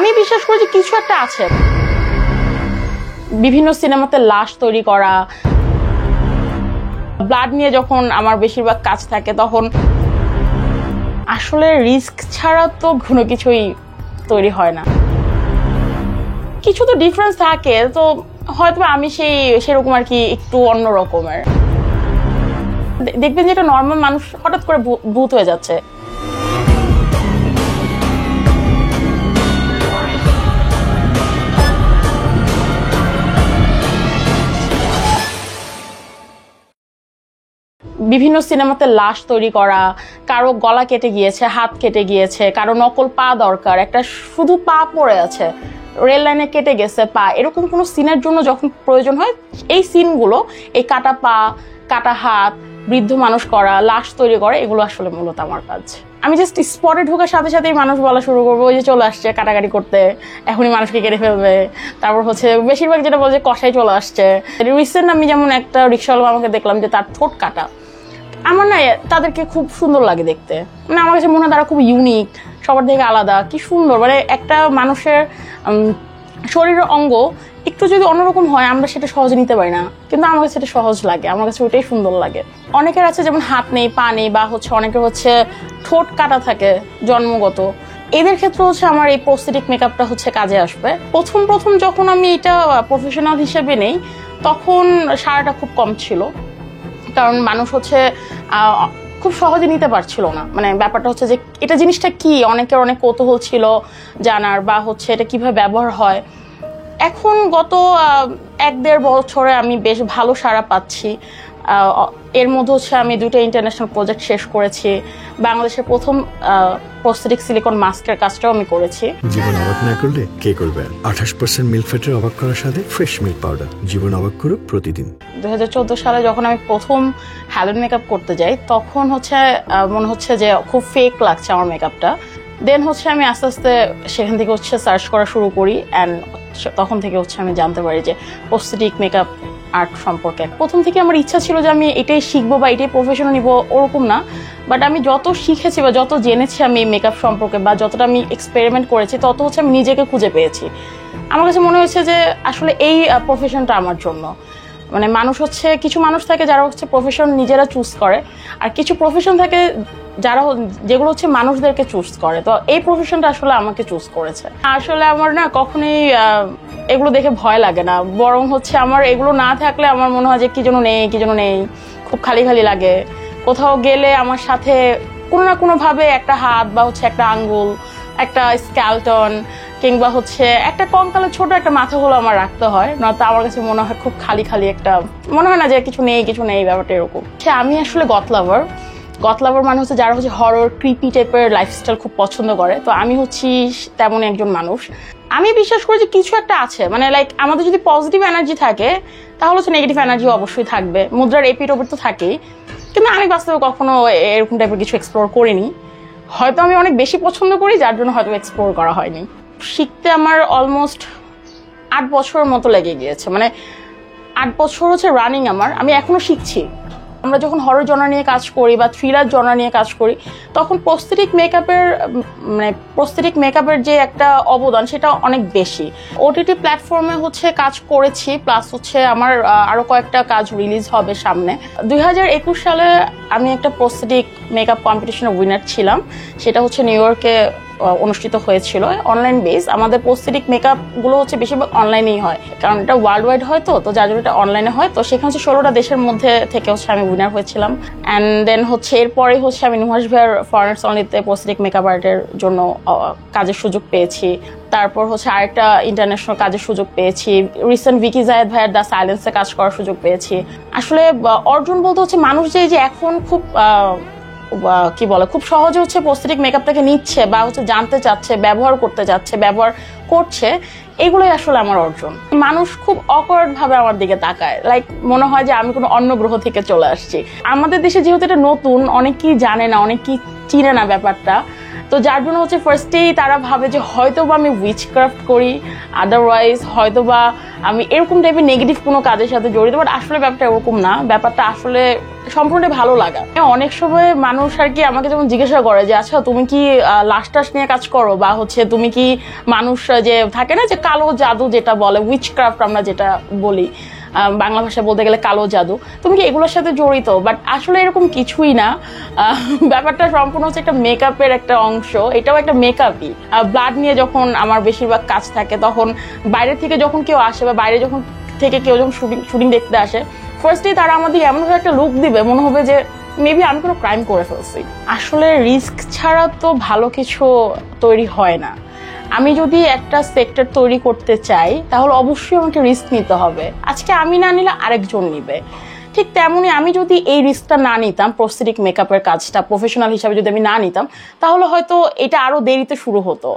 আমি বিশ্বাস করি যে কিছু একটা আছে। বিভিন্ন সিনেমাতে লাশ তৈরি করা, ব্লাড নিয়ে যখন আমার বেশিরভাগ কাজ থাকে তখন আসলে রিস্ক ছাড়া তো কোনো কিছুই তৈরি হয় না। কিছু তো ডিফারেন্স থাকে, তো হয়তো আমি সেরকম আর কি একটু অন্য রকমের। দেখবেন যে এটা নর্মাল মানুষ হঠাৎ করে ভূত হয়ে যাচ্ছে। বিভিন্ন সিনেমাতে লাশ তৈরি করা, কারো গলা কেটে গিয়েছে, হাত কেটে গিয়েছে, কারো নকল পা দরকার, একটা শুধু পা পড়ে আছে, রেল লাইনে কেটে গেছে পা, এরকম কোনো সিনের জন্য যখন প্রয়োজন হয় এই সিনগুলো, এই কাটা পা, কাটা হাত, বৃদ্ধ মানুষ করা, লাশ তৈরি করা, এগুলো আসলে মূলত আমার কাজ। আমি জাস্ট স্পটে ঢোকার সাথে সাথেই মানুষ বলা শুরু করবো ওই যে চলে আসছে কাটাকাটি করতে, এখনই মানুষকে কেটে ফেলবে। তারপর হচ্ছে বেশিরভাগ যেটা বলে যে কষাই চলে আসছে। রিসেন্ট আমি যেমন একটা রিক্সাওয়ালা আমাকে দেখলাম যে তার ঠোঁট কাটা। আমার না তাদেরকে খুব সুন্দর লাগে দেখতে, মানে আমার কাছে মনে হয় তারা খুব ইউনিক, সবার থেকে আলাদা, কি সুন্দর। মানে একটা মানুষের শরীরের অঙ্গ একটু যদি অন্যরকম হয় আমরা সেটা সহজে নিতে পারি না, কিন্তু আমার কাছে সেটা সহজ লাগে, আমার কাছে ওইটাই সুন্দর লাগে। অনেকের আছে যেমন হাত নেই, পা নেই, বা হচ্ছে অনেকের হচ্ছে ঠোঁট কাটা থাকে জন্মগত। এদের ক্ষেত্রে হচ্ছে আমার এই প্রস্থেটিক মেকআপটা হচ্ছে কাজে আসবে। প্রথম যখন আমি এটা প্রফেশনাল হিসেবে নেই তখন সারাটা খুব কম ছিল, কারণ মানুষ হচ্ছে খুব সহজে নিতে পারছিল না। মানে ব্যাপারটা হচ্ছে যে এটা জিনিসটা কি, অনেকের অনেক কৌতূহল ছিল জানার, বা হচ্ছে এটা কিভাবে ব্যবহার হয়। এখন গত 1-1.5 বছরে আমি বেশ ভালো সাড়া পাচ্ছি। এর মধ্যে হচ্ছে আমি 2টা ইন্টারন্যাশনাল প্রজেক্ট শেষ করেছি। বাংলাদেশের প্রথম প্রস্থেটিক সিলিকন মাস্কের কাজটাও আমি করেছি। জীবন অবাক না করলে কে করবে? 28% মিল্ক ফ্যাটের অবাক করার সাথে ফ্রেশ মিল্ক পাউডার। জীবন অবাক করুক প্রতিদিন। 2014 সালে যখন আমি প্রথম হ্যালোইন মেকআপ করতে যাই তখন হচ্ছে মনে হচ্ছে যে খুব ফেক লাগছে আমার মেকআপটা। দেন হচ্ছে আমি আস্তে আস্তে সেখান থেকে হচ্ছে সার্চ করা শুরু করি, অ্যান্ড তখন থেকে হচ্ছে আমি জানতে পারি যে প্রস্থেটিক মেকআপ আর্ট সম্পর্কে। প্রথম থেকে আমার ইচ্ছা ছিল যে আমি এটাই শিখবো বা এটাই প্রফেশন নিব, ওরকম না। বাট আমি যত শিখেছি বা যত জেনেছি আমি মেকআপ সম্পর্কে, বা যতটা আমি এক্সপেরিমেন্ট করেছি, তত হচ্ছে আমি নিজেকে খুঁজে পেয়েছি। আমার কাছে মনে হয়েছে যে আসলে এই প্রফেশনটা আমার জন্য। মানে মানুষ হচ্ছে, কিছু মানুষ থাকে যারা হচ্ছে প্রফেশন নিজেরা চুজ করে, আর কিছু প্রফেশন থাকে যেগুলো হচ্ছে মানুষদেরকে চুজ করে। তো এই প্রফেশনটা আসলে আমাকে চুজ করেছে। আসলে আমার না কখনোই এগুলো দেখে ভয় লাগে না, বরং হচ্ছে আমার এগুলো না থাকলে আমার মনে হয় যে কি যেন নেই, খুব খালি খালি লাগে। কোথাও গেলে আমার সাথে কোনো না কোনো ভাবে একটা হাত বা হচ্ছে একটা আঙ্গুল, একটা স্ক্যালটন, কিংবা হচ্ছে একটা কঙ্কালের ছোট একটা মাথা হলো আমার রাখতে হয়, নয়তো আমার কাছে মনে হয় খুব খালি একটা, মনে হয় না যে কিছু নেই ব্যাপারটা এরকম। আমি আসলে গথ লাভার মানে হচ্ছে যারা হচ্ছে হরর ক্রিপি টাইপের লাইফস্টাইল খুব পছন্দ করে। তো আমি হচ্ছি তেমন একজন মানুষ। আমি বিশ্বাস করি যে কিছু একটা আছে, মানে লাইক আমাদের যদি পজিটিভ এনার্জি থাকে তাহলে হচ্ছে নেগেটিভ এনার্জি অবশ্যই থাকবে, মুদ্রার এপিট ওপিট তো থাকেই। কিন্তু আমি বাস্তবে কখনো এরকম টাইপের কিছু এক্সপ্লোর করিনি। হয়তো আমি অনেক বেশি পছন্দ করি যার জন্য হয়তো এক্সপ্লোর করা হয়নি। শিখতে আমার অলমোস্ট 8 বছরের মতো লেগে গিয়েছে, মানে 8 বছর হচ্ছে রানিং আমার, আমি এখনো শিখছি। আমরা যখন হরর জনার নিয়ে কাজ করি বা থ্রিলার জনার নিয়ে কাজ করি তখন প্রস্থেটিক মেকআপের যে একটা অবদান সেটা অনেক বেশি। ওটিটি প্ল্যাটফর্মে হচ্ছে কাজ করেছি, প্লাস হচ্ছে আমার আরো কয়েকটা কাজ রিলিজ হবে সামনে। 2021 সালে আমি একটা প্রস্থেটিক মেকআপ কম্পিটিশনের উইনার ছিলাম, সেটা হচ্ছে নিউ ইয়র্কে অনুষ্ঠিত হয়েছিল, অনলাইন বেস। আমাদের প্রস্থেটিক মেকআপ গুলো হচ্ছে বেশিরভাগ অনলাইনেই হয়, কারণ এটা ওয়ার্ল্ড ওয়াইড হয়, তো যার জন্য এটা অনলাইনে হয়। তো সেখানে হচ্ছে 16টা দেশের মধ্যে থেকে হচ্ছে আমি উইনার হয়েছিলাম। অ্যান্ড দেন হচ্ছে এরপরে হচ্ছে আমি নুহাস ভাইয়ের ফরেনার্স অনলিতে প্রস্থেটিক মেকআপ আর্টের জন্য কাজের সুযোগ পেয়েছি। তারপর হচ্ছে আরেকটা ইন্টারন্যাশনাল কাজের সুযোগ পেয়েছি। রিসেন্ট ভিকি জায়েদ ভাইয়ের দ্য সাইলেন্সে কাজ করার সুযোগ পেয়েছি। আসলে অর্জন বলতে হচ্ছে মানুষ যে এখন খুব কি বলে, খুব সহজে হচ্ছে প্রস্থেটিক মেকআপটাকে নিচ্ছে বা হচ্ছে জানতে চাচ্ছে, ব্যবহার করতে চাচ্ছে, ব্যবহার করছে, এগুলোই আসলে আমার অর্জন। মানুষ খুব অকওয়ার্ড ভাবে আমার দিকে তাকায়, লাইক মনে হয় যে আমি কোনো অন্য গ্রহ থেকে চলে আসছি। আমাদের দেশে যেহেতু এটা নতুন, অনেকেই জানে না, অনেকেই চিনে না ব্যাপারটা, তো যার জন্য হচ্ছে ফার্স্টেই তারা ভাবে যে হয়তো বা আমি উইচক্রাফট করি, আদারওয়াইজ হয়তো বা আমি এরকম টাইপের নেগেটিভ কোনো কাজের সাথে জড়িত। বাট আসলে ব্যাপারটা এরকম না, ব্যাপারটা আসলে সম্পূর্ণ ভালো লাগা। অনেক সময় মানুষ আর কি আমাকে যেমন জিজ্ঞাসা করে যে আচ্ছা তুমি কি লাশ টাশ নিয়ে কাজ করো, বা হচ্ছে তুমি কি মানুষ যে থাকে না যে কালো জাদু যেটা বলে উইচক্রাফট আমরা যেটা বলি বাংলা ভাষায় বলতে গেলে কালো জাদু, তুমি কি এগুলোর সাথে জড়িত? বাট আসলে এরকম কিছুই না। ব্যাপারটা সম্পূর্ণ হচ্ছে একটা মেকআপের একটা অংশ, এটাও একটা মেকআপই। ব্লাড নিয়ে যখন আমার বেশিরভাগ কাজ থাকে, তখন বাইরে থেকে যখন কেউ আসে বা বাইরে যখন থেকে কেউ যখন শুটিং দেখতে আসে, ফার্স্টেই তারা আমাদের এমনভাবে একটা লুক দিবে মনে হবে যে মেবি আমি কোনো ক্রাইম করে ফেলছি। আসলে রিস্ক ছাড়া তো ভালো কিছু তৈরি হয় না। আমি যদি একটা সেক্টর তৈরি করতে চাই তাহলে অবশ্যই আমাকে রিস্ক নিতে হবে। আজকে আমি না নিলে আরেকজন নিবে। ঠিক তেমনি আমি যদি এই রিস্কটা না নিতাম, প্রস্থেটিক মেকআপের কাজটা প্রফেশনাল হিসাবে যদি আমি না নিতাম, তাহলে হয়তো এটা আরো দেরিতে শুরু হতো।